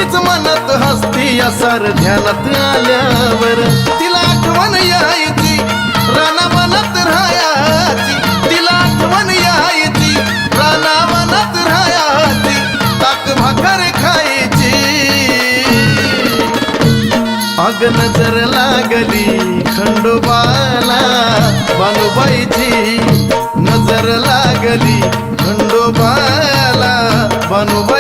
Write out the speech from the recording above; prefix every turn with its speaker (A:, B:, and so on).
A: तीच मनात हसती असार ध्यानात आल्यावर तिला आठवण यायची राना मनात राहायची तिला आठवण यायची राना मनात राहायची ताक भाकर खायची अग नजर लागली खंडोबाला बानुबाईची नजर लागली खंडोबाला बानुबाई